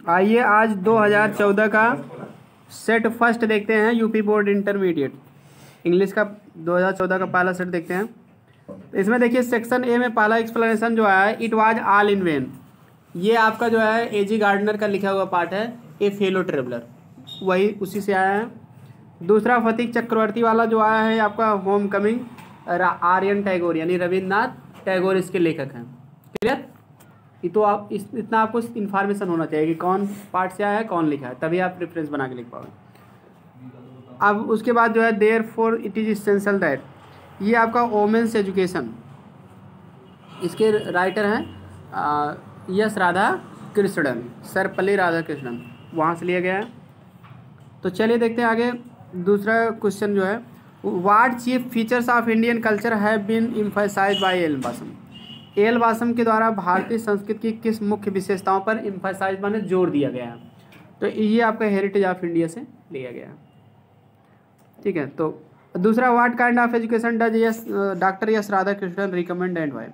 आइए आज 2014 का सेट फर्स्ट देखते हैं, यूपी बोर्ड इंटरमीडिएट इंग्लिश का 2014 का पहला सेट देखते हैं। इसमें देखिए सेक्शन ए में पहला एक्सप्लेनेशन जो आया है, it was all in when. ये आपका जो है एजी गार्डनर का लिखा हुआ पार्ट है, ए फेलो ट्रेवलर, वही उसी से आया है। दूसरा फतीक चक्रवर्ती वाला जो आया है आपका होम कमिंग, आर्यन टैगोर यानी रविन्द्रनाथ टैगोर इसके लेखक हैं। क्लियर? ये तो आप इतना आपको इन्फॉर्मेशन होना चाहिए कि कौन पार्ट से आया है, कौन लिखा है, तभी आप रेफरेंस बना के लिख पाओगे। अब उसके बाद जो है therefore it is essential that, ये आपका वोमेंस एजुकेशन, इसके राइटर हैं S Radhakrishnan, Sarvepalli Radhakrishnan, वहाँ से लिया गया है। तो चलिए देखते हैं आगे। दूसरा क्वेश्चन जो है, what chief features of Indian culture have been emphasised by L Basham. L Basham के द्वारा भारतीय संस्कृति की किस मुख्य विशेषताओं पर एम्फसाइज माने जोर दिया गया है। तो ये आपका हेरिटेज ऑफ इंडिया से लिया गया है। ठीक है, तो दूसरा, what kind of education does S doctor S Radhakrishnan recommend and why.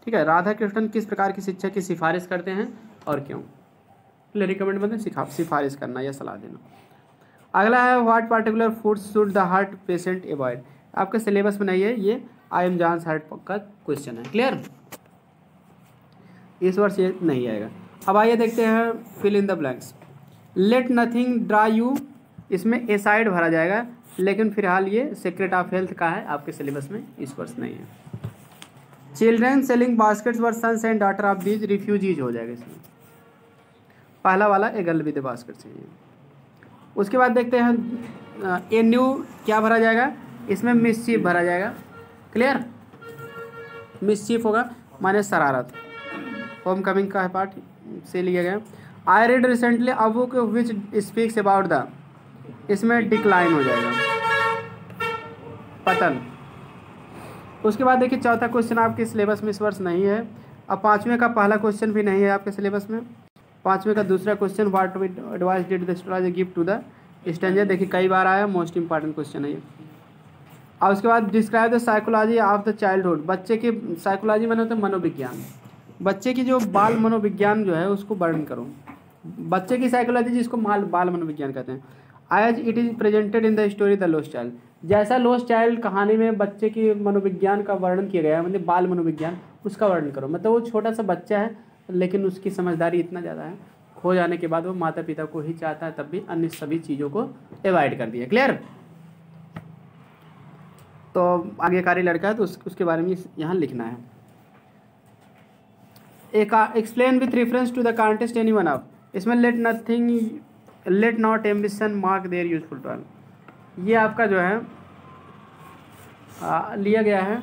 ठीक है, राधा कृष्णन किस प्रकार की शिक्षा की सिफारिश करते हैं और क्यों। रिकमेंड मतलब सिफारिश करना या सलाह देना। अगला है, what particular foods should the heart patient avoid. आपके सिलेबस में नहीं है, ये आई एम जॉन्स हार्ट का क्वेश्चन है। क्लियर? इस वर्ष ये नहीं आएगा। अब आइए देखते हैं fill in the blanks. Let nothing draw you, इसमें ए साइड भरा जाएगा, लेकिन फिलहाल ये सीक्रेट ऑफ हेल्थ का है, आपके सिलेबस में इस वर्ष नहीं है। Children selling baskets were sons and daughter of these refugees हो जाएगा इसमें। पहला वाला ए गर्ल विद बास्केट चाहिए। उसके बाद देखते हैं ए न्यू क्या भरा जाएगा, इसमें मिसचीफ भरा जाएगा। क्लियर? मिसचीफ होगा माने शरारत, होम कमिंग का है पार्ट से लिया गया। I read recently a book which speaks about the, इसमें डिक्लाइन हो जाएगा, पतन। उसके बाद देखिए चौथा क्वेश्चन आपके सिलेबस में इस वर्ष नहीं है। अब पाँचवें का पहला क्वेश्चन भी नहीं है आपके सिलेबस में। पाँचवें का दूसरा question, what advice did the astrologer give to the stranger, देखिए कई बार आया, मोस्ट इंपॉर्टेंट क्वेश्चन है ये। और उसके बाद describe the psychology of the childhood, बच्चे की साइकोलॉजी माने होता है मनोविज्ञान, बच्चे की जो बाल मनोविज्ञान जो है उसको वर्णन करो। बच्चे की साइकोलॉजी जिसको बाल मनोविज्ञान कहते हैं। As it is presented in the story the lost child, जैसा लॉस्ट चाइल्ड कहानी में बच्चे की मनोविज्ञान का वर्णन किया गया है, मतलब बाल मनोविज्ञान, उसका वर्णन करो। मतलब वो छोटा सा बच्चा है लेकिन उसकी समझदारी इतना ज़्यादा है, खो जाने के बाद वो माता पिता को ही चाहता है, तब भी अन्य सभी चीज़ों को अवॉइड कर दिया। क्लियर? तो आज्ञाकारी लड़का है तो उसके बारे में यहाँ लिखना है। एक explain with reference to the context any one of, इसमें let not ambition mock their useful turn, ये आपका जो है लिया गया है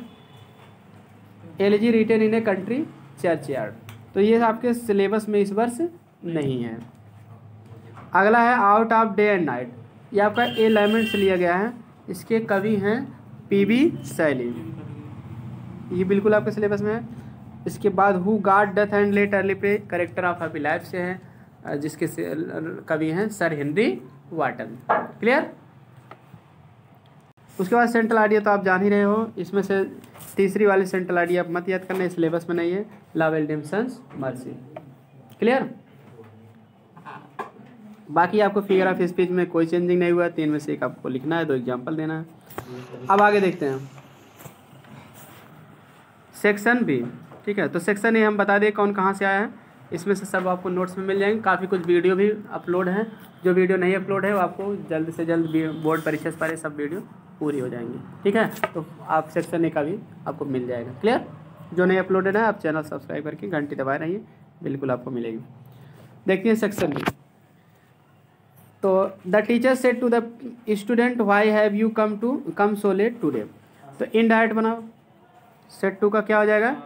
elegy written in a country churchyard, तो ये आपके सिलेबस में इस वर्ष नहीं है। अगला है out of day and night, ये आपका ए लेमेंट से लिया गया है, इसके कवि हैं पीबी शैली, ये बिल्कुल आपके सिलेबस में है। इसके बाद who God death and let early पे करेक्टर ऑफ हैप्पी लाइफ से है, जिसके कवि हैं सर हेनरी वाटन। क्लियर? उसके बाद सेंट्रल आइडिया तो आप जान ही रहे हो, इसमें से तीसरी वाली सेंट्रल आइडिया आप मत याद करना, सिलेबस में नहीं है, लव एल्डेमसन्स मर्सी। क्लियर? बाकी आपको फिगर ऑफ स्पीच में कोई चेंजिंग नहीं हुआ, 3 में से एक आपको लिखना है, 2 एग्जाम्पल देना है। अब आगे देखते हैं सेक्शन बी। ठीक है, तो सेक्शन ए हम बता दें कौन कहाँ से आया है, इसमें से सब आपको नोट्स में मिल जाएंगे। काफ़ी कुछ वीडियो भी अपलोड हैं, जो वीडियो नहीं अपलोड है वो आपको जल्द से जल्द बोर्ड परीक्षा से पहले सब वीडियो पूरी हो जाएंगी। ठीक है, तो आप सेक्शन ए का भी आपको मिल जाएगा। क्लियर? जो नहीं अपलोडेड है आप चैनल सब्सक्राइब करके घंटी दबाए रहिए, बिल्कुल आपको मिलेगी। देखते हैं सेक्शन बी। तो the teacher said to the student why have you come so late today, तो इनडायरेक्ट बनाओ, सेड टू का क्या हो जाएगा,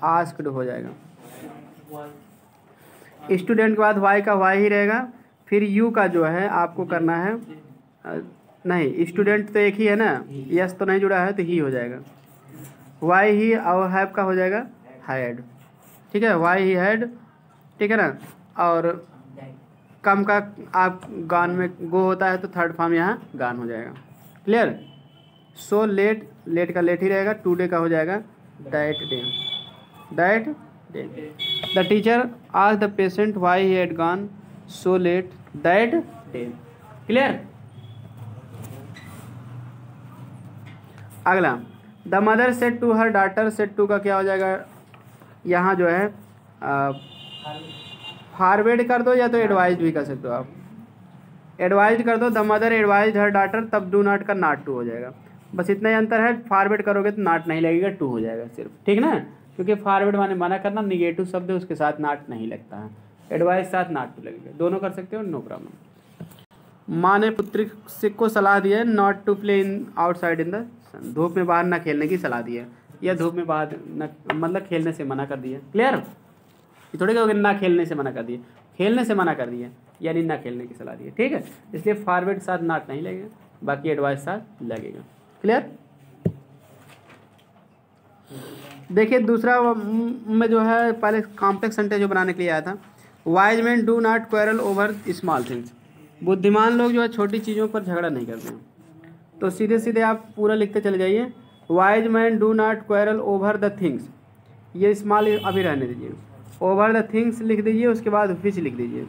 आस्क्ड हो जाएगा। स्टूडेंट के बाद वाई का वाई ही रहेगा, फिर यू का जो है आपको करना है, नहीं स्टूडेंट तो एक ही है ना, यस तो नहीं जुड़ा है तो ही हो जाएगा, वाई ही और हैव का हो जाएगा हैड। ठीक है, वाई ही हैड, ठीक है ना। और कम का आप गान में गो होता है तो थर्ड फॉर्म यहाँ गान हो जाएगा। क्लियर? सो लेट, लेट का लेट ही रहेगा, टुडे का हो जाएगा that day, that day. The teacher asked the patient why he had gone so late that day. Clear. अगला, the mother said to her daughter, said to का क्या हो जाएगा, यहाँ जो है फॉरवर्ड कर दो या तो एडवाइज भी कर सकते हो आप। एडवाइज कर दो, the mother advise her daughter, तब डू नॉट का नॉट टू हो जाएगा। बस इतना ही अंतर है, फॉरवर्ड करोगे तो नॉट नहीं लगेगा, टू हो जाएगा सिर्फ, ठीक ना। क्योंकि फॉरवर्ड माने मना करना, निगेटिव शब्द है, उसके साथ नॉट नहीं लगता है। एडवाइज साथ नॉट टू लगेगा, दोनों कर सकते हो, नो प्रॉब्लम। माँ ने पुत्री को सलाह दी है not to play in outside in the sun, धूप में बाहर ना खेलने की सलाह दी है, या धूप में बाहर न मतलब खेलने से मना कर दिया। क्लियर। ये थोड़ी कहोगे ना खेलने से मना कर दिए, खेलने से मना कर दिया यानी ना खेलने की सलाह दी है, ठीक है। इसलिए फॉरवर्ड साथ नॉट नहीं लगेगा, बाकी एडवाइस साथ लगेगा। क्लियर। देखिए दूसरा में जो है, पहले कॉम्प्लेक्स सेंटेंस जो बनाने के लिए आया था, wise man do not quarrel over small things, बुद्धिमान लोग जो है छोटी चीज़ों पर झगड़ा नहीं करते हैं। तो सीधे सीधे आप पूरा लिखते चले जाइए, wise man do not quarrel over the things, ये स्मॉल अभी रहने दीजिए, ओवर द थिंग्स लिख दीजिए, उसके बाद विच लिख दीजिए,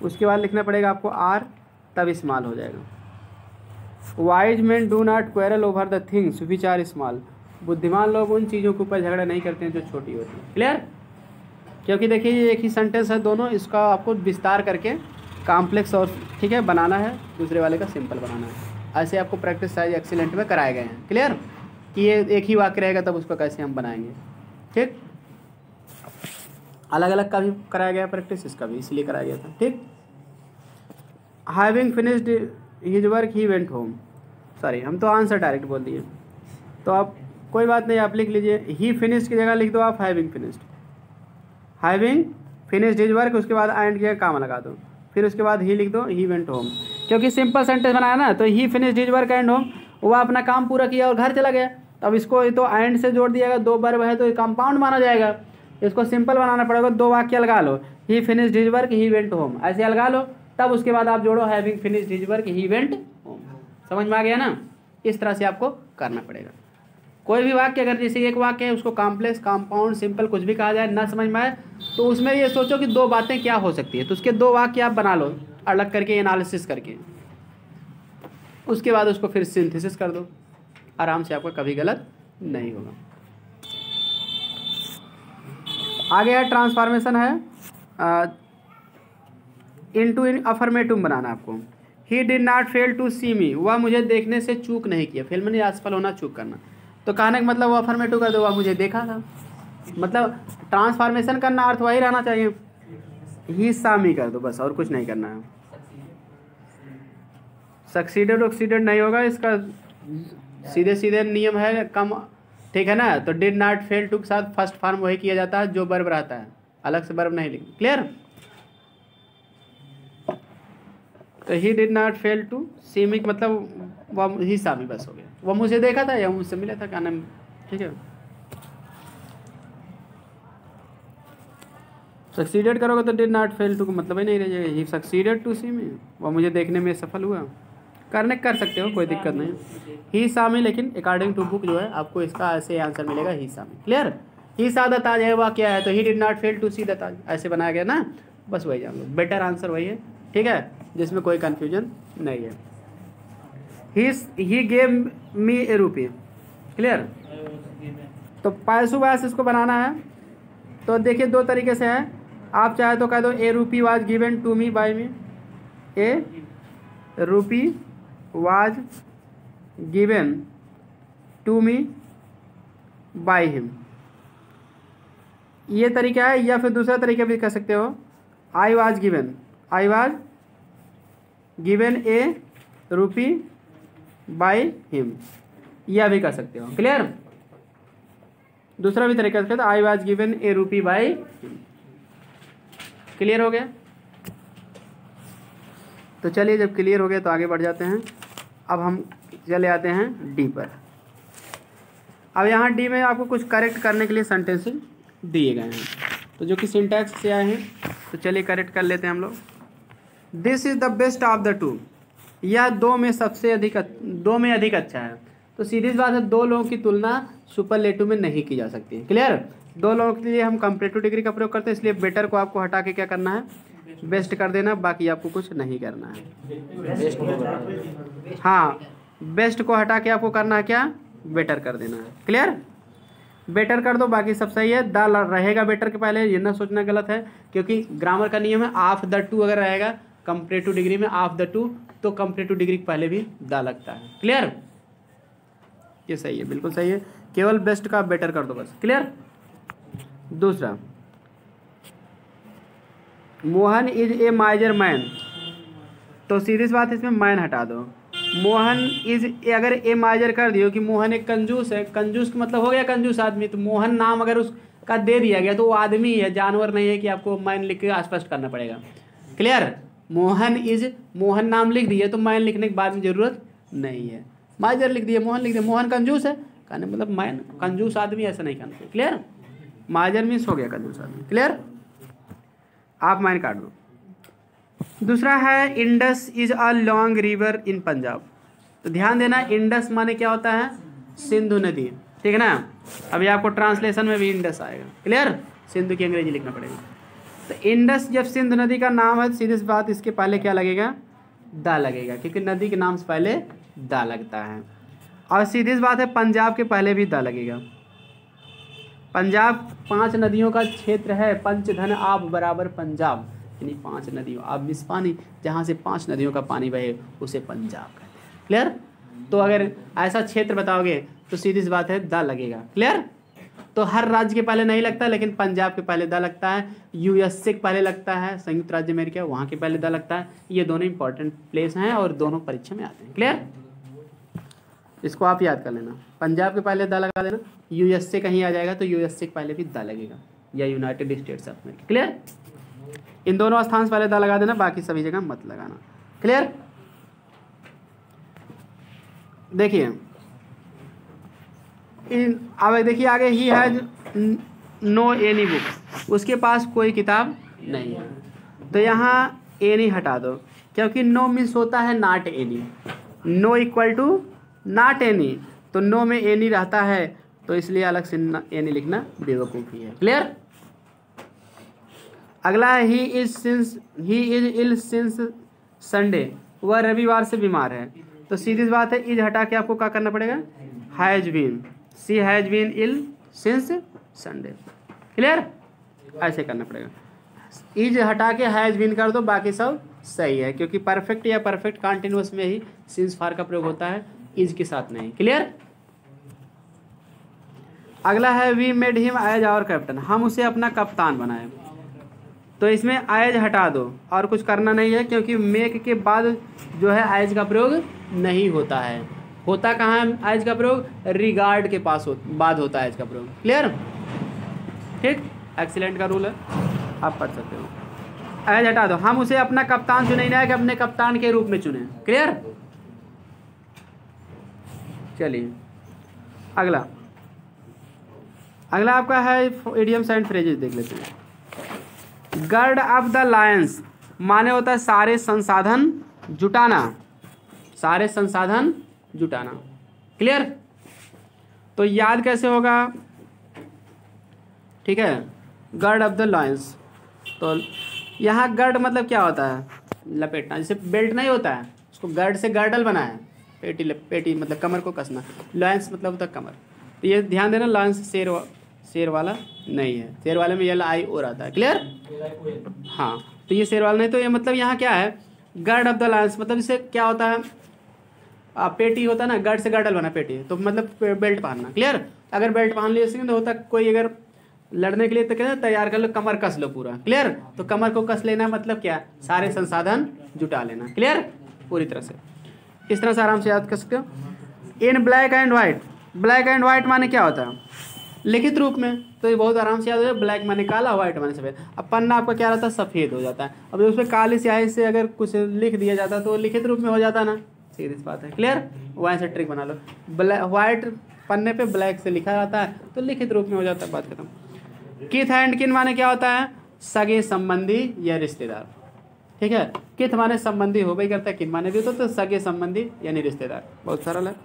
उसके बाद लिखना पड़ेगा आपको आर, तब स्मॉल हो जाएगा। Wise man do not quarrel over the things which are small, बुद्धिमान लोग उन चीज़ों के ऊपर झगड़ा नहीं करते हैं जो छोटी होती हैं। क्लियर। क्योंकि देखिए ये एक ही सेंटेंस है दोनों, इसका आपको विस्तार करके कॉम्प्लेक्स और ठीक है बनाना है, दूसरे वाले का सिंपल बनाना है। ऐसे आपको प्रैक्टिस साइज एक्सीलेंट में कराए गए हैं। क्लियर कि ये एक ही वाक्य रहेगा तब उसको कैसे हम बनाएंगे, ठीक। अलग अलग का भी कराया गया प्रैक्टिस, इसका भी इसलिए कराया गया था, ठीक। Having finished his work he went home, sorry हम तो आंसर डायरेक्ट बोल दिए, तो आप कोई बात नहीं, आप लिख लीजिए ही फिनिश्ड की जगह लिख दो आप having finished, having finished his work, उसके बाद एंड की जगह काम लगा दो, फिर उसके बाद ही लिख दो ही वेंट होम, क्योंकि सिंपल सेंटेंस बनाया ना, तो ही finished his work and home, वो अपना काम पूरा किया और घर चला गया। अब इसको तो एंड से जोड़ दिएगा, दो वर्ब है तो कंपाउंड माना जाएगा, इसको सिंपल बनाना पड़ेगा, दो वाक्य लगा लो, he finished his work he went home, ऐसे लगा लो, तब उसके बाद आप जोड़ो having finished his work he went home. समझ में आ गया ना। इस तरह से आपको करना पड़ेगा। कोई भी वाक्य अगर जैसे एक वाक्य है उसको कॉम्प्लेक्स, कंपाउंड, सिंपल कुछ भी कहा जाए, ना समझ में आए तो उसमें ये सोचो कि दो बातें क्या हो सकती है, तो उसके दो वाक्य आप बना लो अलग करके, एनालिसिस करके, उसके बाद उसको फिर सिंथेसिस कर दो, आराम से आपका कभी गलत नहीं होगा। आगे है ट्रांसफॉर्मेशन है, इनटू इन अफर्मेटिव बनाना आपको। He did not fail to see me, वह मुझे देखने से चूक नहीं किया, फेल में असफल होना, चूक करना, तो कहने का मतलब वो अफर्मेटिव कर दो, वह मुझे देखा था, मतलब ट्रांसफॉर्मेशन करना अर्थ वही रहना चाहिए, ही सा मी कर दो बस, और कुछ नहीं करना है। सक्सीडेड ऑक्सीडेड नहीं होगा, इसका सीधे सीधे नियम है कम, ठीक है ना। तो डिड नॉट फेल टू के साथ फर्स्ट फॉर्म वही किया जाता है जो वर्ब रहता है, अलग से वर्ब नहीं लिखना। क्लियर। तो he did not fail to see me मतलब वह ही सा मी बस हो गया, वह मुझे देखा था या मुझसे मिला था, क्या नाम, ठीक है। सक्सीडेड करोगे तो डिड नॉट फेल टू का मतलब ही नहीं रह जाएगा, ही सक्सीडेड टू सी मी, वह मुझे देखने में सफल हुआ, करने कर सकते हो, कोई दिक्कत नहीं। ही सा मी, लेकिन अकॉर्डिंग टू बुक जो है आपको इसका ऐसे आंसर मिलेगा, ही सा मी। क्लियर। ही सा द ताज है, वह क्या है, तो he did not fail to see the Taj, ऐसे बनाया गया ना, बस वही जान लो, बेटर आंसर वही है, ठीक है, जिसमें कोई कन्फ्यूजन नहीं है। ही गेव मी ए रूपी। क्लियर। तो पैसू वैस इसको बनाना है, तो देखिए दो तरीके से है, आप चाहे तो कह दो a rupee was given to me by me, a rupee was given to me by him, ये तरीका है। या फिर दूसरा तरीका भी कह सकते हो, आई वाज गिवन ए रूपी बाय हिम, यह भी कर सकते हो। क्लियर। दूसरा भी तरीका से आई वाज गिवन ए रूपी बाय हिम। क्लियर हो गया। तो चलिए जब क्लियर हो गया तो आगे बढ़ जाते हैं। अब हम चले आते हैं डी पर। अब यहाँ डी में आपको कुछ करेक्ट करने के लिए सेंटेंस दिए गए हैं, तो जो कि सिंटैक्स से आए हैं, तो चलिए करेक्ट कर लेते हैं हम लोग। This is the best of the two, यह दो में अधिक अच्छा है। तो सीधी सी बात है, दो लोगों की तुलना सुपरलेटिव में नहीं की जा सकती है। क्लियर। दो लोगों के लिए हम कंपैरेटिव डिग्री का प्रयोग करते हैं, इसलिए बेटर को आपको हटा के क्या करना है, बेस्ट कर देना, बाकी आपको कुछ नहीं करना है। हाँ, बेस्ट को हटा के आपको करना है क्या, बेटर कर देना है। क्लियर, बेटर कर दो, बाकी सब सही है। द रहेगा बेटर के पहले, ये ना सोचना गलत है, क्योंकि ग्रामर का नियम है ऑफ द टू अगर रहेगा कंपैरेटिव डिग्री में ऑफ द टू, तो कंपैरेटिव डिग्री के पहले भी द लगता है। क्लियर, ये सही है, बिल्कुल सही है, केवल बेस्ट का बेटर कर दो बस। क्लियर। दूसरा, मोहन इज ए माइजर मैन, तो सीधी सी बात है, इसमें मैन हटा दो। मोहन इज, अगर ए माइजर कर दियो कि मोहन एक कंजूस है, कंजूस का मतलब हो गया कंजूस आदमी, तो मोहन नाम अगर उसका दे दिया गया तो वो आदमी है, जानवर नहीं है कि आपको मैन लिख के स्पष्ट करना पड़ेगा। क्लियर, मोहन इज, मोहन नाम लिख दिए तो मैन लिखने के बाद में जरूरत नहीं है। माइजर लिख दिए, मोहन लिख दिया, मोहन कंजूस है, कहने मतलब मैन कंजूस आदमी, ऐसा नहीं कहना। क्लियर, माइजर मीन्स हो गया कंजूस आदमी। क्लियर, आप मैन काट दो। दूसरा है Indus is a long river in Punjab, तो ध्यान देना इंडस माने क्या होता है, सिंधु नदी, ठीक है ना। अभी आपको ट्रांसलेशन में भी इंडस आएगा। क्लियर, सिंधु की अंग्रेजी लिखना पड़ेगा। तो इंडस जब सिंधु नदी का नाम है, सीधी सी बात इसके पहले क्या लगेगा, दा लगेगा, क्योंकि नदी के नाम से पहले दा लगता है। और सीधी सी बात है पंजाब के पहले भी दा लगेगा। पंजाब 5 नदियों का क्षेत्र है, पंचधन आप बराबर पंजाब, यानी 5 नदियों, आप मिस पानी, जहाँ से 5 नदियों का पानी बहे उसे पंजाब कहते हैं। क्लियर, तो अगर ऐसा क्षेत्र बताओगे तो सीधी सी बात है दा लगेगा। क्लियर, तो हर राज्य के पहले नहीं लगता, लेकिन पंजाब के पहले दा लगता है, यूएसए के पहले लगता है, संयुक्त राज्य अमेरिका, वहाँ के पहले दा लगता है। ये दोनों इंपॉर्टेंट प्लेस हैं और दोनों परीक्षा में आते हैं। क्लियर, इसको आप याद कर लेना, पंजाब के पहले दा लगा देना, यूएसए कहीं आ जाएगा तो यूएसए के पहले भी दा लगेगा, या United States of America. Clear, इन दोनों स्थान से पहले दा लगा देना, बाकी सभी जगह मत लगाना। क्लियर, देखिए अब देखिए आगे, he has no any book, उसके पास कोई किताब नहीं है, तो यहाँ एनी हटा दो, क्योंकि नो मीन्स होता है not any, no equal to not any, तो नो में एनी रहता है, तो इसलिए अलग से एनी लिखना बेवकूफ़ी है। क्लियर, अगला है he is ill since Sunday, वह रविवार से बीमार है, तो सीधी बात है इज हटा के आपको क्या करना पड़ेगा, has been, she has been ill since Sunday. Clear, ऐसे करना पड़ेगा, इज हटा के हैज बीन कर दो, बाकी सब सही है, क्योंकि परफेक्ट या परफेक्ट कॉन्टिन्यूअस में ही सिंस फार का प्रयोग होता है, इज के साथ नहीं। क्लियर, अगला है we made him as our captain, हम उसे अपना कप्तान बनाए, तो इसमें एज हटा दो और कुछ करना नहीं है, क्योंकि मेक के बाद जो है एज का प्रयोग नहीं होता है, होता कहाँ है एज का प्रयोग, रिगार्ड के पास बाद होता है एज का प्रयोग। क्लियर, ठीक, एक्सीलेंट का रूल है, आप पढ़ सकते हो। एज हटा दो, हम उसे अपना कप्तान चुने, नहीं है कि अपने कप्तान के रूप में चुने। क्लियर, चलिए अगला आपका है इडियम्स एंड फ्रेजेस, देख लेते हैं। गर्ड ऑफ द लायंस माने होता है सारे संसाधन जुटाना, सारे संसाधन जुटाना। क्लियर, तो याद कैसे होगा, ठीक है, गर्ड ऑफ द लायंस, तो यहाँ गर्ड मतलब क्या होता है, लपेटना, जैसे बेल्ट नहीं होता है उसको गर्ड से गर्डल बना है, पेटी मतलब कमर को कसना, लायंस मतलब होता है कमर, तो ये ध्यान देना, लायंस शेर वाला नहीं है, शेर वाले में LIO रहता है। क्लियर, हाँ, तो ये शेर वाला नहीं, तो ये मतलब यहाँ क्या है, गर्ड ऑफ द लायंस मतलब इससे क्या होता है, पेटी होता है ना, गर्ड से गर्डल बना पेटी, तो मतलब बेल्ट पहनना। क्लियर, अगर बेल्ट पहन लिया तो होता कोई अगर लड़ने के लिए तो कहते तैयार कर लो, कमर कस लो पूरा। क्लियर, तो कमर को कस लेना मतलब क्या, सारे संसाधन जुटा लेना। क्लियर, पूरी तरह से, इस तरह से आराम से याद कर सकते हो। In black and white, black and white माने क्या होता है, लिखित रूप में, तो ये बहुत आराम से याद हो जाए, ब्लैक माने काला, व्हाइट माने सफ़ेद। अब पन्ना आपका क्या रहता है, सफ़ेद हो जाता है, अब उसमें काली स्याही से अगर कुछ लिख दिया जाता तो लिखित रूप में हो जाता ना, सीधी बात है। क्लियर, वहाँ से ट्रिक बना लो, व्हाइट पन्ने पे ब्लैक से लिखा जाता है तो लिखित रूप में हो जाता है, बात खत्म। किथ एंड किन माने क्या होता है, सगे संबंधी या रिश्तेदार। ठीक है, किथ माने संबंधी हो भाई करता है, किन माने भी होता तो सगे संबंधी यानी रिश्तेदार, बहुत सरल है।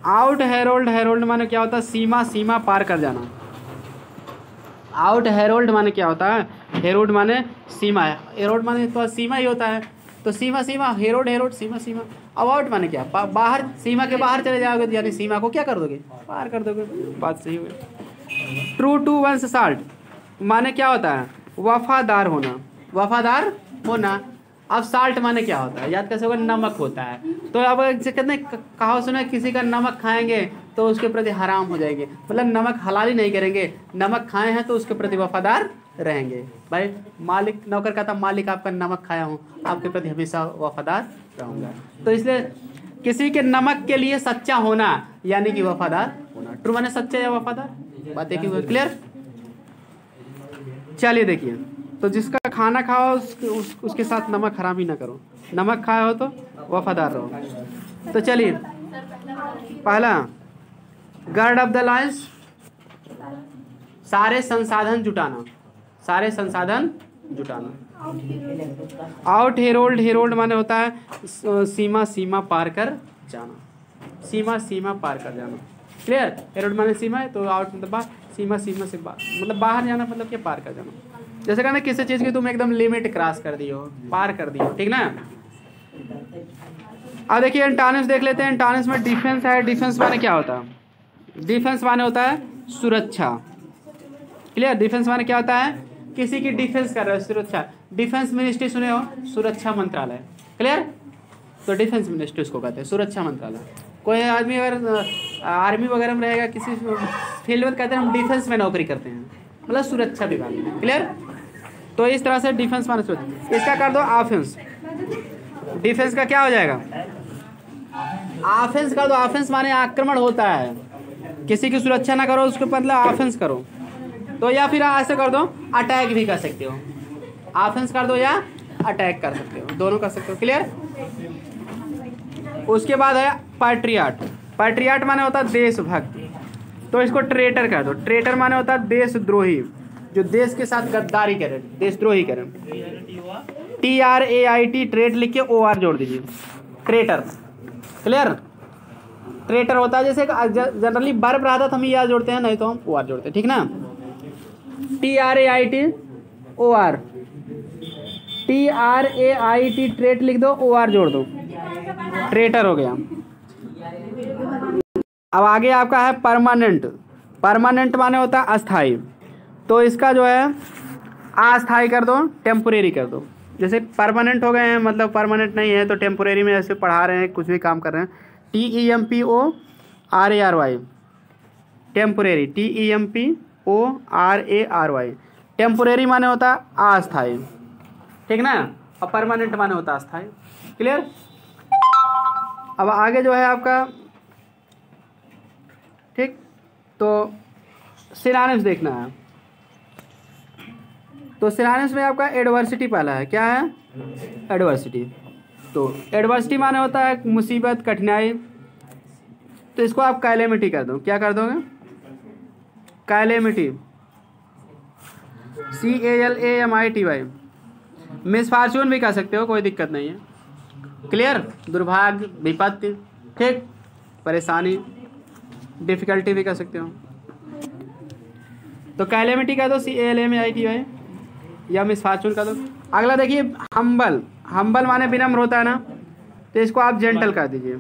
आउट हेरोल्ड, हेरोल्ड माने क्या होता है, सीमा, सीमा पार कर जाना। आउट हेरोल्ड माने क्या होता है, हेरोड माने सीमा है, हेरोड माने तो सीमा ही होता है, तो सीमा सीमा, हेरोड हेरोड, सीमा सीमा। अबाउट माने क्या, बाहर, सीमा के बाहर चले जाओगे यानी सीमा को क्या कर दोगे, पार कर दोगे। बात सही हुई। ट्रू टू वंस साल्ट माने क्या होता है, वफादार होना, वफादार होना। अब साल्ट माने क्या होता है, याद कैसे होगा, नमक होता है। तो अब कहते कहा सुना, किसी का नमक खाएंगे तो उसके प्रति हराम हो जाएंगे, मतलब नमक हलाल ही नहीं करेंगे, नमक खाए हैं तो उसके प्रति वफादार रहेंगे। भाई मालिक, नौकर कहता मालिक आपका नमक खाया हूँ, आपके प्रति हमेशा वफादार रहूँगा। तो इसलिए किसी के नमक के लिए सच्चा होना यानी कि वफादार होना। ट्रू माने सच्चा या वफादार, बात एक ही, क्लियर। चलिए देखिए, तो जिसका खाना खाओ उसके साथ नमक हराम ही ना करो, नमक खाए हो तो वफादार रहो। तो चलिए, पहला गार्ड ऑफ द लाइन्स, सारे संसाधन जुटाना, सारे संसाधन जुटाना। आउट हेरोल्ड, हेरोल्ड माने होता है सीमा, सीमा पार कर जाना, सीमा सीमा पार कर जाना, क्लियर। हेरोल्ड माने सीमा है, तो आउट मतलब बाहर, सीमा सीमा से बाहर मतलब बाहर जाना, मतलब क्या, पार कर जाना। जैसे कहना किसी चीज़ की तुम एकदम लिमिट क्रॉस कर दी हो, पार कर दी हो, ठीक ना। अब देखिए एंटोनिम्स देख लेते हैं। एंटोनिम्स में डिफेंस है, डिफेंस माने क्या होता है, डिफेंस माने होता है सुरक्षा, क्लियर। डिफेंस माने क्या होता है, किसी की डिफेंस कर रहे हो, सुरक्षा। डिफेंस मिनिस्ट्री सुने हो, सुरक्षा मंत्रालय, क्लियर। तो डिफेंस मिनिस्ट्री उसको कहते हैं, सुरक्षा मंत्रालय। कोई आदमी अगर आर्मी वगैरह में रहेगा, किसी फील्ड में, कहते हैं हम डिफेंस में नौकरी करते हैं, मतलब सुरक्षा विभाग में, क्लियर। तो इस तरह से डिफेंस माने सुरक्षा। इसका कर दो ऑफेंस, डिफेंस का क्या हो जाएगा, ऑफेंस कर दो। ऑफेंस माने आक्रमण होता है, किसी की सुरक्षा ना करो, उसके बदले ऑफेंस करो। तो या फिर ऐसे कर दो, अटैक भी कर सकते हो, ऑफेंस कर दो या अटैक कर सकते हो, दोनों कर सकते हो, क्लियर। उसके बाद है पैट्रियाट, पैट्रियाट माने होता है देशभक्त, तो इसको ट्रेटर कह दो। ट्रेटर माने होता है देशद्रोही, जो देश के साथ गद्दारी करे, देशद्रोही करे। TRAIT, ट्रेट लिख के OR जोड़ दीजिए, ट्रेटर, क्लियर। ट्रेटर होता है, जैसे जनरली वर्ब रहा था तो हम ER जोड़ते हैं, नहीं तो हम OR जोड़ते हैं, ठीक ना। TRAIT OR, TRAIT ट्रेट लिख दो, OR जोड़ दो, ट्रेटर हो गया। अब आगे आपका है परमानेंट, परमानेंट माने होता है अस्थाई, तो इसका जो है अस्थाई कर दो, टेम्पोरेरी कर दो। जैसे परमानेंट हो गए हैं, मतलब परमानेंट नहीं है, तो टेम्पोरेरी में ऐसे पढ़ा रहे हैं, कुछ भी काम कर रहे हैं, TEMPORARY, टेम्पोरेरी, TEMPORARY। टेम्पोरेरी माने होता है अस्थाई, ठीक ना, और परमानेंट माने होता है अस्थाई, क्लियर। अब आगे जो है आपका, ठीक, तो सिनोनिम्स देखना है। तो सिनोनिम्स में आपका एडवर्सिटी पहला है, क्या है, एडवर्सिटी। तो एडवर्सिटी माने होता है मुसीबत, कठिनाई, तो इसको आप कैलेमिटी कर दो, क्या कर दोगे, कैलेमिटी, CALAMITY। मिसफॉर्चून भी कह सकते हो, कोई दिक्कत नहीं है, क्लियर। दुर्भाग्य, विपत्ति, ठीक, परेशानी, डिफिकल्टी भी कह सकते हो। तो कैलेमिटी कह दो, CALAMITY, या मिसफॉर्चून कह दो। अगला देखिए हम्बल, हम्बल माने विनम्र होता है ना, तो इसको आप जेंटल कर दीजिए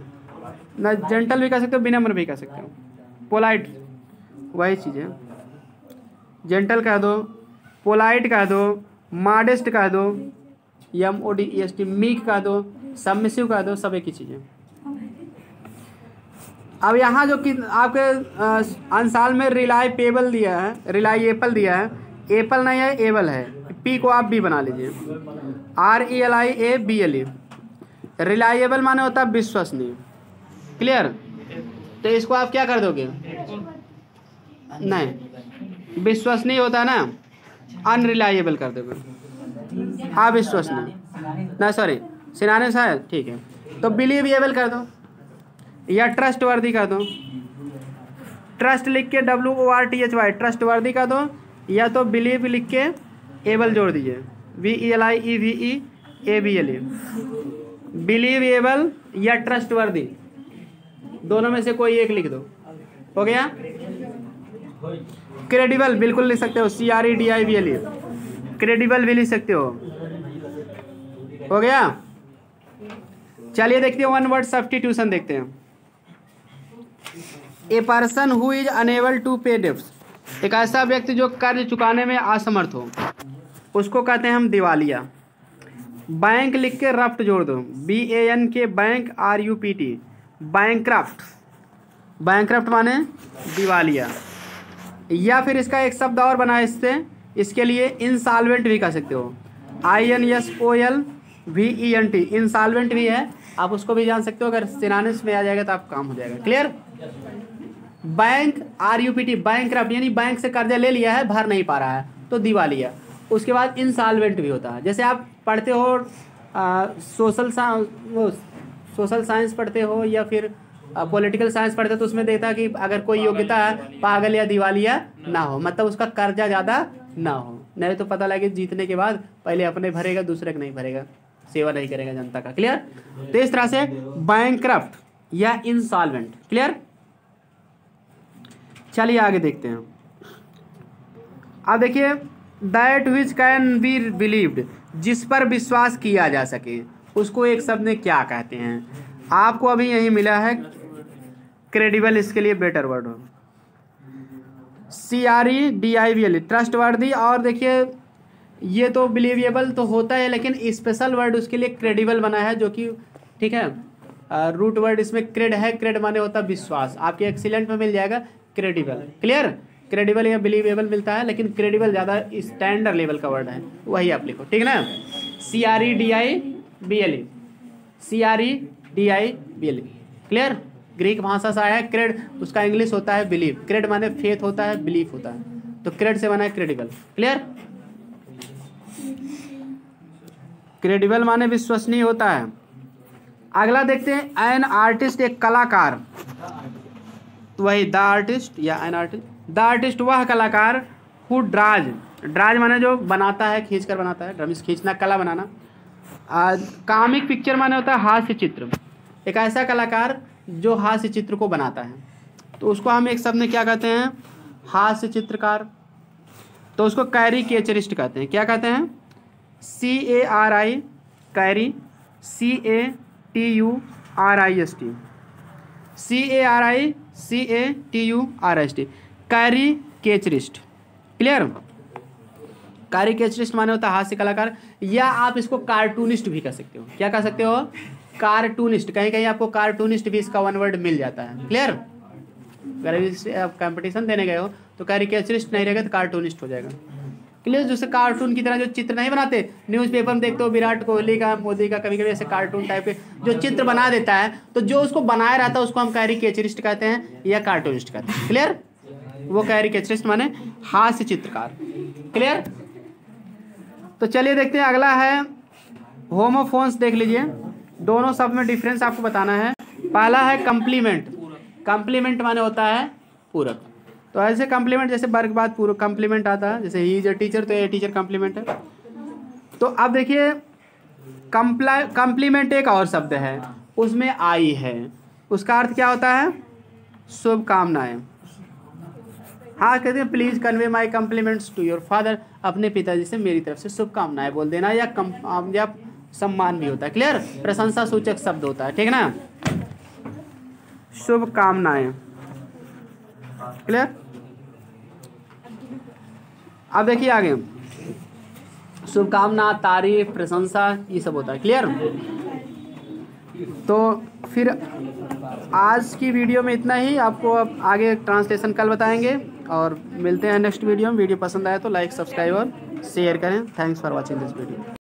ना, जेंटल भी कह सकते हो, विनम्र भी कह सकते हो। पोलाइट वही चीज़ है, जेंटल कह दो, पोलाइट कह दो, मॉडेस्ट कह दो, MODEST, मीक कह दो, सबमिसिव कह दो, सब एक ही चीज़ें। अब यहाँ जो कि आपके अंसाल में रिलायबल दिया है, रिलायबल दिया है, एप्पल नहीं है, एबल है, P को आप B बना लीजिए, RELIABLE। रिलायबल माने होता है विश्वसनीय, क्लियर। तो इसको आप क्या कर दोगे, नहीं, विश्वसनीय होता है ना, अनरिलायबल कर दोगे, अविश्वसनीय ना, सॉरी, सिनोनिम्स है, ठीक है। तो बिलीवेबल कर दो या ट्रस्ट वर्दी कर दो, ट्रस्ट लिख के WORTHY, ट्रस्ट वर्दी कर दो, या तो बिलीव लिख के एबल जोड़ दीजिए, VELIEVEABLE, बिलीवेबल या ट्रस्ट वर्दी, दोनों में से कोई एक लिख दो, हो गया। क्रेडिबल बिल्कुल लिख सकते हो, CREDIBLE, क्रेडिबल भी लिख सकते हो गया। चलिए देखते हैं वन वर्ड सब्स्टिट्यूशन देखते हैं। A person who is unable to pay debts, एक ऐसा व्यक्ति जो कर्ज चुकाने में असमर्थ हो, उसको कहते हैं हम दिवालिया। बैंक लिख के रफ्ट जोड़ दो, BAN के बैंक RUPT, बैंक्रफ्ट। बैंक्रफ्ट माने दिवालिया। या फिर इसका एक शब्द और बना है इसके लिए इंसॉल्वेंट भी कह सकते हो, INSOLVENT, इंसॉल्वेंट भी है, आप उसको भी जान सकते हो। अगर सिनोनिम्स में आ जाएगा तो आप काम हो जाएगा। क्लियर। बैंक RUPT, बैंक्रफ्ट यानी बैंक से कर्जा ले लिया है, भर नहीं पा रहा है, तो दिवालिया। उसके बाद इंसॉल्वेंट भी होता है। जैसे आप पढ़ते हो सोशल साइंस पढ़ते हो या फिर पॉलिटिकल साइंस पढ़ते हो, तो उसमें देखता है कि अगर कोई योग्यता है पागल या दिवालिया ना हो, मतलब उसका कर्जा ज़्यादा ना हो, नहीं तो पता लगे जीतने के बाद पहले अपने भरेगा, दूसरे को नहीं भरेगा, सेवा नहीं करेगा जनता का। क्लियर। तो इस तरह से बैंक्रफ्ट या इंसॉल्वेंट। क्लियर। चलिए आगे देखते हैं। अब देखिए that which can be believed, जिस पर विश्वास किया जा सके, उसको एक शब्द में क्या कहते हैं। आपको अभी यही मिला है क्रेडिबल, इसके लिए बेटर वर्ड हो CREDIBL, ट्रस्टवर्दी। और देखिए ये तो बिलीवेबल तो होता है, लेकिन स्पेशल वर्ड उसके लिए क्रेडिबल बना है, जो कि ठीक है रूट वर्ड इसमें क्रेड है। क्रेड माने होता है विश्वास, आपके एक्सीलेंट में मिल जाएगा क्रेडिबल। क्लियर। क्रेडिबल या बिलीवेबल मिलता है, लेकिन क्रेडिबल ज़्यादा स्टैंडर्ड लेवल का वर्ड है, वही आप लिखो। ठीक ना। CREDIBL। क्लियर। ग्रीक भाषा से आया है क्रेड, उसका इंग्लिश होता है बिलीव। क्रेड माने फेथ होता है, बिलीफ होता है, तो क्रेड से बना है क्रेडिबल। क्लियर। क्रेडिबल माने विश्वसनीय होता है। अगला देखते हैं एन आर्टिस्ट, एक कलाकार। तो वही द आर्टिस्ट या एन आर्टिस्ट। द आर्टिस्ट वह कलाकार हु ड्राज, ड्राज माने जो बनाता है, खींच कर बनाता है, ड्रमिस खींचना, कला बनाना। कॉमिक पिक्चर माने होता है हास्य चित्र, एक ऐसा कलाकार जो हास्य चित्र को बनाता है, तो उसको हम एक शब्द में क्या कहते हैं, हास्य चित्रकार। तो उसको कैरिकेचरिस्ट कहते हैं। क्या कहते हैं, CARI, कैरी, CARIST, कैरिकेचरिस्ट। क्लियर। कैरिकेचरिस्ट माने होता है हास्य कलाकार, या आप इसको कार्टूनिस्ट भी कह सकते हो। क्या कह सकते हो, कार्टूनिस्ट। कहीं कहीं आपको कार्टूनिस्ट भी इसका वन वर्ड मिल जाता है। क्लियर। अगर आप कंपटीशन देने गए हो तो कैरिकेचरिस्ट नहीं रहेगा तो कार्टूनिस्ट हो जाएगा। क्लियर। जैसे कार्टून की तरह जो चित्र नहीं बनाते, न्यूज़पेपर में देखते हो विराट कोहली का, मोदी का, कभी कभी ऐसे कार्टून टाइप के जो चित्र बना देता है, तो जो उसको बनाया रहता है उसको हम कैरिकेचरिस्ट कहते हैं या कार्टूनिस्ट कहते हैं। क्लियर। वो कैरिकेचरिस्ट माने हास्य चित्रकार। क्लियर। तो चलिए देखते हैं अगला है होमोफोन्स। देख लीजिए, दोनों शब्द में डिफरेंस आपको बताना है। पहला है कम्प्लीमेंट। कम्प्लीमेंट माने होता है पूरक। तो ऐसे कम्प्लीमेंट जैसे वर्ग के बाद पूरक कम्प्लीमेंट आता है, जैसे ही इज अ टीचर, तो ये टीचर कम्प्लीमेंट है। तो अब देखिए कम्प्लीमेंट एक और शब्द है, उसमें आई है, उसका अर्थ क्या होता है, शुभकामनाएं। हाँ कहते हैं please convey my compliments to your father, अपने पिताजी से मेरी तरफ से शुभकामनाएं बोल देना, या सम्मान भी होता है। क्लियर। प्रशंसा सूचक शब्द होता है। ठीक ना। शुभकामनाएं। क्लियर। अब देखिए आगे शुभकामना, तारीफ, प्रशंसा, ये सब होता है। क्लियर। तो फिर आज की वीडियो में इतना ही। आपको अब आगे ट्रांसलेशन कल बताएंगे, और मिलते हैं नेक्स्ट वीडियो में। वीडियो पसंद आए तो लाइक, सब्सक्राइब और शेयर करें। Thanks for watching this video.